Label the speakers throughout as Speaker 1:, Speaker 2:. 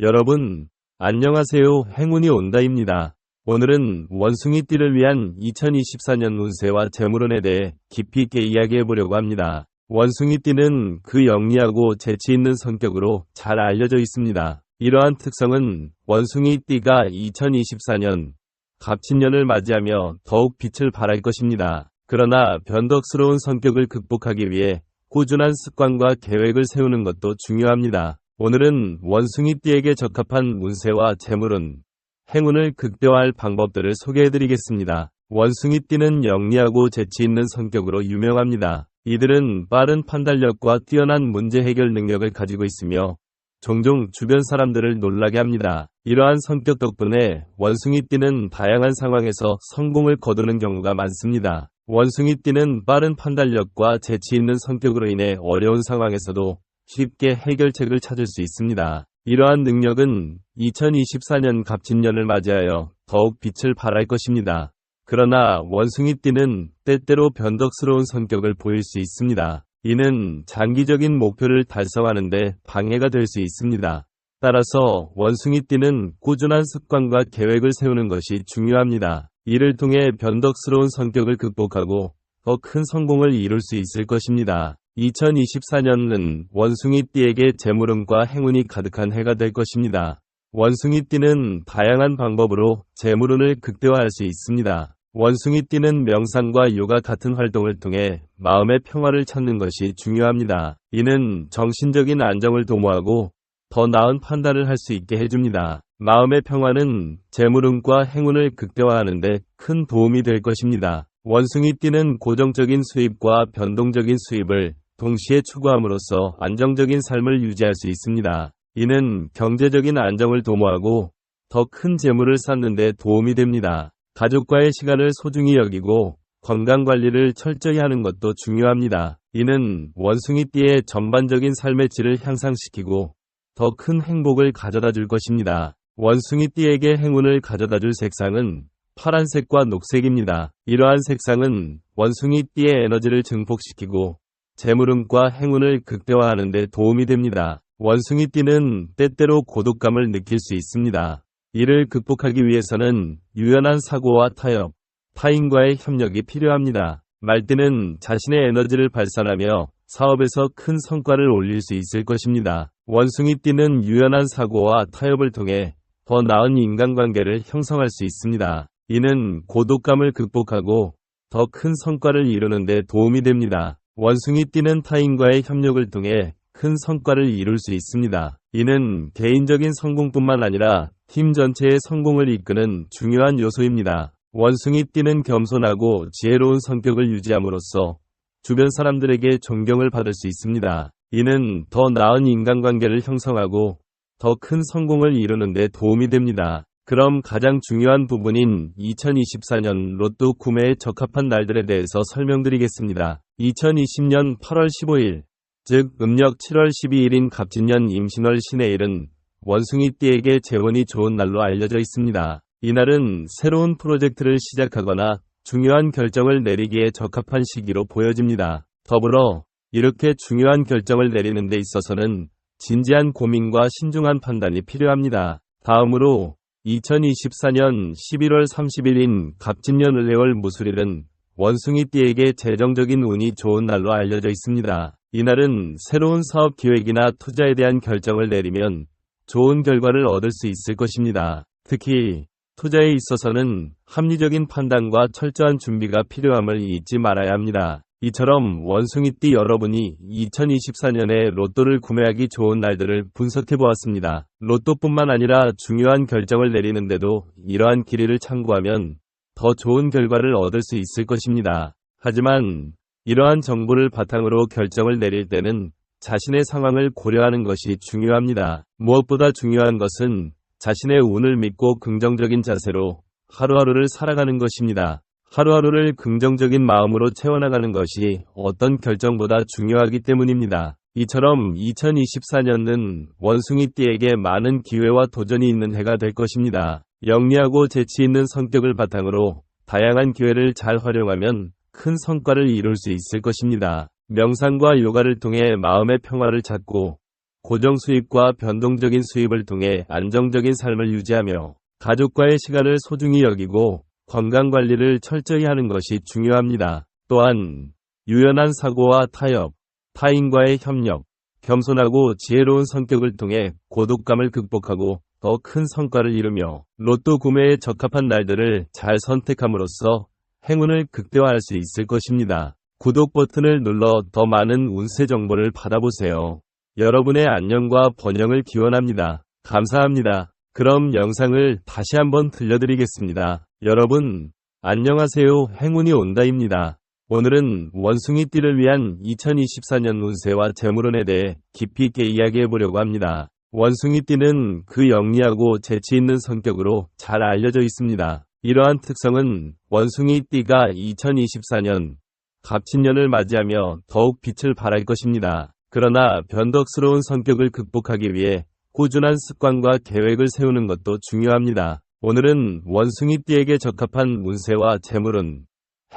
Speaker 1: 여러분, 안녕하세요. 행운이 온다입니다. 오늘은 원숭이띠를 위한 2024년 운세와 재물운에 대해 깊이 있게 이야기해 보려고 합니다. 원숭이띠는 그 영리하고 재치 있는 성격으로 잘 알려져 있습니다. 이러한 특성은 원숭이띠가 2024년 갑진년을 맞이하며 더욱 빛을 발할 것입니다. 그러나 변덕스러운 성격을 극복하기 위해 꾸준한 습관과 계획을 세우는 것도 중요합니다. 오늘은 원숭이띠에게 적합한 운세와 재물운, 행운을 극대화할 방법들을 소개해드리겠습니다. 원숭이띠는 영리하고 재치 있는 성격으로 유명합니다. 이들은 빠른 판단력과 뛰어난 문제 해결 능력을 가지고 있으며 종종 주변 사람들을 놀라게 합니다. 이러한 성격 덕분에 원숭이띠는 다양한 상황에서 성공을 거두는 경우가 많습니다. 원숭이띠는 빠른 판단력과 재치 있는 성격으로 인해 어려운 상황에서도 쉽게 해결책을 찾을 수 있습니다. 이러한 능력은 2024년 갑진년을 맞이하여 더욱 빛을 발할 것입니다. 그러나 원숭이띠는 때때로 변덕스러운 성격을 보일 수 있습니다. 이는 장기적인 목표를 달성하는 데 방해가 될 수 있습니다. 따라서 원숭이띠는 꾸준한 습관과 계획을 세우는 것이 중요합니다. 이를 통해 변덕스러운 성격을 극복하고 더 큰 성공을 이룰 수 있을 것입니다. 2024년은 원숭이띠에게 재물운과 행운이 가득한 해가 될 것입니다. 원숭이띠는 다양한 방법으로 재물운을 극대화할 수 있습니다. 원숭이띠는 명상과 요가 같은 활동을 통해 마음의 평화를 찾는 것이 중요합니다. 이는 정신적인 안정을 도모하고 더 나은 판단을 할 수 있게 해줍니다. 마음의 평화는 재물운과 행운을 극대화하는 데 큰 도움이 될 것입니다. 원숭이띠는 고정적인 수입과 변동적인 수입을 동시에 추구함으로써 안정적인 삶을 유지할 수 있습니다. 이는 경제적인 안정을 도모하고 더 큰 재물을 쌓는 데 도움이 됩니다. 가족과의 시간을 소중히 여기고 건강관리를 철저히 하는 것도 중요합니다. 이는 원숭이띠의 전반적인 삶의 질을 향상시키고 더 큰 행복을 가져다 줄 것입니다. 원숭이띠에게 행운을 가져다 줄 색상은 파란색과 녹색입니다. 이러한 색상은 원숭이띠의 에너지를 증폭시키고 재물운과 행운을 극대화하는 데 도움이 됩니다. 원숭이띠는 때때로 고독감을 느낄 수 있습니다. 이를 극복하기 위해서는 유연한 사고와 타협, 타인과의 협력이 필요합니다. 말띠는 자신의 에너지를 발산하며 사업에서 큰 성과를 올릴 수 있을 것입니다. 원숭이띠는 유연한 사고와 타협을 통해 더 나은 인간관계를 형성할 수 있습니다. 이는 고독감을 극복하고 더 큰 성과를 이루는 데 도움이 됩니다. 원숭이띠는 타인과의 협력을 통해 큰 성과를 이룰 수 있습니다. 이는 개인적인 성공뿐만 아니라 팀 전체의 성공을 이끄는 중요한 요소입니다. 원숭이띠는 겸손하고 지혜로운 성격을 유지함으로써 주변 사람들에게 존경을 받을 수 있습니다. 이는 더 나은 인간관계를 형성하고 더 큰 성공을 이루는 데 도움이 됩니다. 그럼 가장 중요한 부분인 2024년 로또 구매에 적합한 날들에 대해서 설명드리겠습니다. 2020년 8월 15일, 즉 음력 7월 12일인 갑진년 임신월 신해일은 원숭이띠에게 재운이 좋은 날로 알려져 있습니다. 이날은 새로운 프로젝트를 시작하거나 중요한 결정을 내리기에 적합한 시기로 보여집니다. 더불어 이렇게 중요한 결정을 내리는 데 있어서는 진지한 고민과 신중한 판단이 필요합니다. 다음으로 2024년 11월 30일인 갑진년 을해월 무술일은 원숭이띠에게 재정적인 운이 좋은 날로 알려져 있습니다. 이날은 새로운 사업 기획이나 투자에 대한 결정을 내리면 좋은 결과를 얻을 수 있을 것입니다. 특히 투자에 있어서는 합리적인 판단과 철저한 준비가 필요함을 잊지 말아야 합니다. 이처럼 원숭이띠 여러분이 2024년에 로또를 구매하기 좋은 날들을 분석해 보았습니다. 로또뿐만 아니라 중요한 결정을 내리는데도 이러한 길이를 참고하면 더 좋은 결과를 얻을 수 있을 것입니다. 하지만 이러한 정보를 바탕으로 결정을 내릴 때는 자신의 상황을 고려하는 것이 중요합니다. 무엇보다 중요한 것은 자신의 운을 믿고 긍정적인 자세로 하루하루를 살아가는 것입니다. 하루하루를 긍정적인 마음으로 채워나가는 것이 어떤 결정보다 중요하기 때문입니다. 이처럼 2024년은 원숭이띠에게 많은 기회와 도전이 있는 해가 될 것입니다. 영리하고 재치 있는 성격을 바탕으로 다양한 기회를 잘 활용하면 큰 성과를 이룰 수 있을 것입니다. 명상과 요가를 통해 마음의 평화를 찾고 고정 수입과 변동적인 수입을 통해 안정적인 삶을 유지하며 가족과의 시간을 소중히 여기고 건강관리를 철저히 하는 것이 중요합니다. 또한 유연한 사고와 타협, 타인과의 협력, 겸손하고 지혜로운 성격을 통해 고독감을 극복하고 더 큰 성과를 이루며 로또 구매에 적합한 날들을 잘 선택함으로써 행운을 극대화할 수 있을 것입니다. 구독 버튼을 눌러 더 많은 운세 정보를 받아보세요. 여러분의 안녕과 번영을 기원합니다. 감사합니다. 그럼 영상을 다시 한번 들려드리겠습니다. 여러분, 안녕하세요. 행운이 온다입니다. 오늘은 원숭이띠를 위한 2024년 운세와 재물운에 대해 깊이 있게 이야기해보려고 합니다. 원숭이띠는 그 영리하고 재치있는 성격으로 잘 알려져 있습니다. 이러한 특성은 원숭이띠가 2024년 갑진년을 맞이하며 더욱 빛을 발할 것입니다. 그러나 변덕스러운 성격을 극복하기 위해 꾸준한 습관과 계획을 세우는 것도 중요합니다. 오늘은 원숭이띠에게 적합한 운세와 재물운,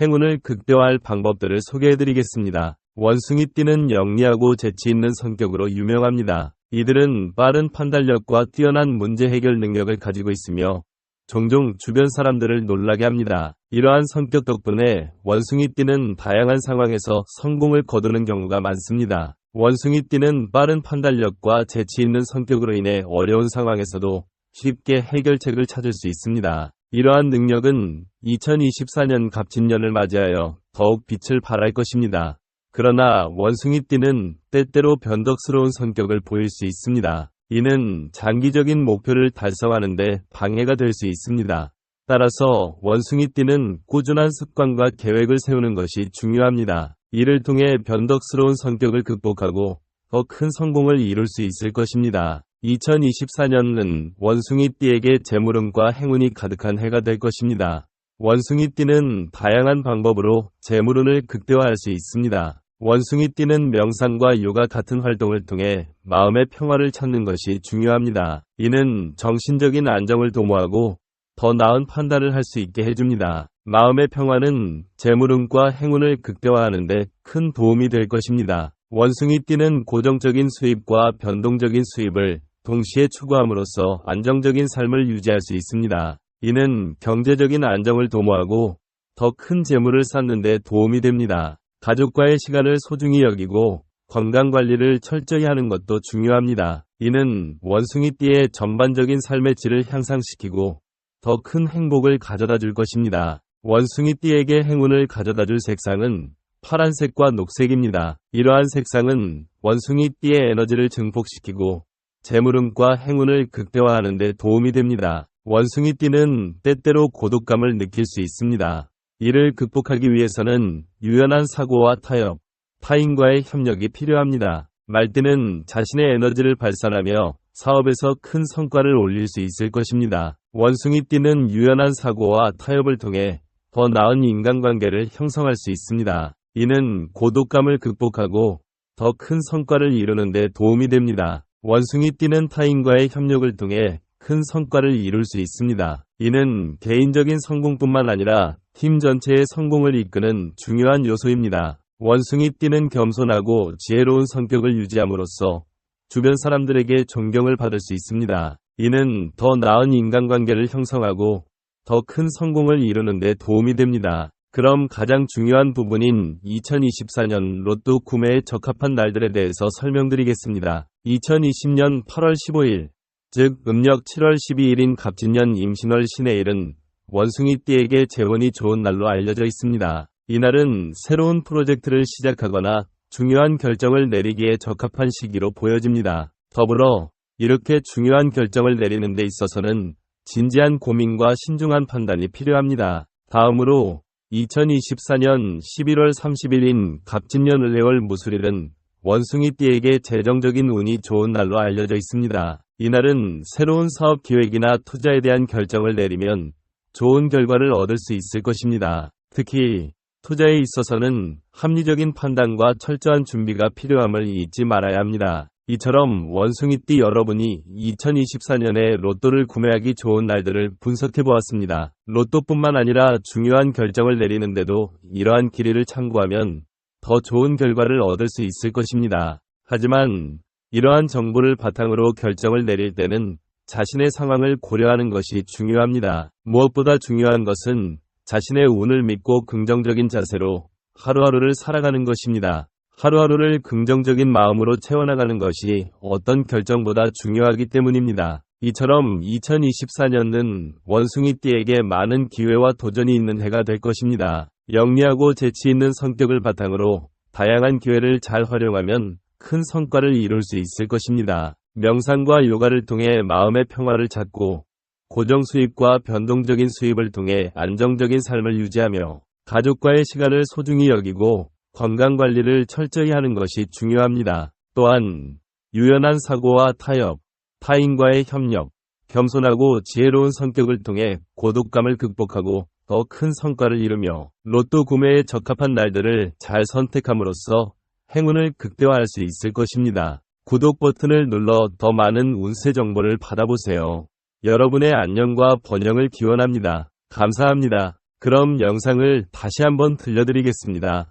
Speaker 1: 행운을 극대화할 방법들을 소개해드리겠습니다. 원숭이띠는 영리하고 재치있는 성격으로 유명합니다. 이들은 빠른 판단력과 뛰어난 문제 해결 능력을 가지고 있으며 종종 주변 사람들을 놀라게 합니다. 이러한 성격 덕분에 원숭이띠는 다양한 상황에서 성공을 거두는 경우가 많습니다. 원숭이띠는 빠른 판단력과 재치 있는 성격으로 인해 어려운 상황에서도 쉽게 해결책을 찾을 수 있습니다. 이러한 능력은 2024년 갑진년을 맞이하여 더욱 빛을 발할 것입니다. 그러나 원숭이띠는 때때로 변덕스러운 성격을 보일 수 있습니다. 이는 장기적인 목표를 달성하는 데 방해가 될 수 있습니다. 따라서 원숭이띠는 꾸준한 습관과 계획을 세우는 것이 중요합니다. 이를 통해 변덕스러운 성격을 극복하고 더 큰 성공을 이룰 수 있을 것입니다. 2024년은 원숭이띠에게 재물운과 행운이 가득한 해가 될 것입니다. 원숭이띠는 다양한 방법으로 재물운을 극대화할 수 있습니다. 원숭이띠는 명상과 요가 같은 활동을 통해 마음의 평화를 찾는 것이 중요합니다. 이는 정신적인 안정을 도모하고 더 나은 판단을 할 수 있게 해줍니다. 마음의 평화는 재물운과 행운을 극대화하는 데 큰 도움이 될 것입니다. 원숭이띠는 고정적인 수입과 변동적인 수입을 동시에 추구함으로써 안정적인 삶을 유지할 수 있습니다. 이는 경제적인 안정을 도모하고 더 큰 재물을 쌓는 데 도움이 됩니다. 가족과의 시간을 소중히 여기고 건강관리를 철저히 하는 것도 중요합니다. 이는 원숭이띠의 전반적인 삶의 질을 향상시키고 더 큰 행복을 가져다 줄 것입니다. 원숭이띠에게 행운을 가져다 줄 색상은 파란색과 녹색입니다. 이러한 색상은 원숭이띠의 에너지를 증폭시키고 재물운과 행운을 극대화하는 데 도움이 됩니다. 원숭이띠는 때때로 고독감을 느낄 수 있습니다. 이를 극복하기 위해서는 유연한 사고와 타협, 타인과의 협력이 필요합니다. 말띠는 자신의 에너지를 발산하며 사업에서 큰 성과를 올릴 수 있을 것입니다. 원숭이띠는 유연한 사고와 타협을 통해 더 나은 인간관계를 형성할 수 있습니다. 이는 고독감을 극복하고 더 큰 성과를 이루는 데 도움이 됩니다. 원숭이띠는 타인과의 협력을 통해 큰 성과를 이룰 수 있습니다. 이는 개인적인 성공뿐만 아니라 팀 전체의 성공을 이끄는 중요한 요소입니다. 원숭이띠는 겸손하고 지혜로운 성격을 유지함으로써 주변 사람들에게 존경을 받을 수 있습니다. 이는 더 나은 인간관계를 형성하고 더 큰 성공을 이루는 데 도움이 됩니다. 그럼 가장 중요한 부분인 2024년 로또 구매에 적합한 날들에 대해서 설명드리겠습니다. 2020년 8월 15일, 즉 음력 7월 12일인 갑진년 임신월 신해일은 원숭이띠에게 재운이 좋은 날로 알려져 있습니다. 이날은 새로운 프로젝트를 시작하거나 중요한 결정을 내리기에 적합한 시기로 보여집니다. 더불어 이렇게 중요한 결정을 내리는 데 있어서는 진지한 고민과 신중한 판단이 필요합니다. 다음으로 2024년 11월 30일인 갑진년 을해월 무술일은 원숭이띠에게 재정적인 운이 좋은 날로 알려져 있습니다. 이날은 새로운 사업 기획이나 투자에 대한 결정을 내리면 좋은 결과를 얻을 수 있을 것입니다. 특히 투자에 있어서는 합리적인 판단과 철저한 준비가 필요함을 잊지 말아야 합니다. 이처럼 원숭이띠 여러분이 2024년에 로또를 구매하기 좋은 날들을 분석해 보았습니다. 로또뿐만 아니라 중요한 결정을 내리는데도 이러한 길이를 참고하면 더 좋은 결과를 얻을 수 있을 것입니다. 하지만 이러한 정보를 바탕으로 결정을 내릴 때는 자신의 상황을 고려하는 것이 중요합니다. 무엇보다 중요한 것은 자신의 운을 믿고 긍정적인 자세로 하루하루를 살아가는 것입니다. 하루하루를 긍정적인 마음으로 채워나가는 것이 어떤 결정보다 중요하기 때문입니다. 이처럼 2024년은 원숭이띠에게 많은 기회와 도전이 있는 해가 될 것입니다. 영리하고 재치 있는 성격을 바탕으로 다양한 기회를 잘 활용하면 큰 성과를 이룰 수 있을 것입니다. 명상과 요가를 통해 마음의 평화를 찾고 고정 수입과 변동적인 수입을 통해 안정적인 삶을 유지하며 가족과의 시간을 소중히 여기고 건강관리를 철저히 하는 것이 중요합니다. 또한 유연한 사고와 타협, 타인과의 협력, 겸손하고 지혜로운 성격을 통해 고독감을 극복하고 더 큰 성과를 이루며 로또 구매에 적합한 날들을 잘 선택함으로써 행운을 극대화할 수 있을 것입니다. 구독 버튼을 눌러 더 많은 운세 정보를 받아보세요. 여러분의 안녕과 번영을 기원합니다. 감사합니다. 그럼 영상을 다시 한번 들려드리겠습니다.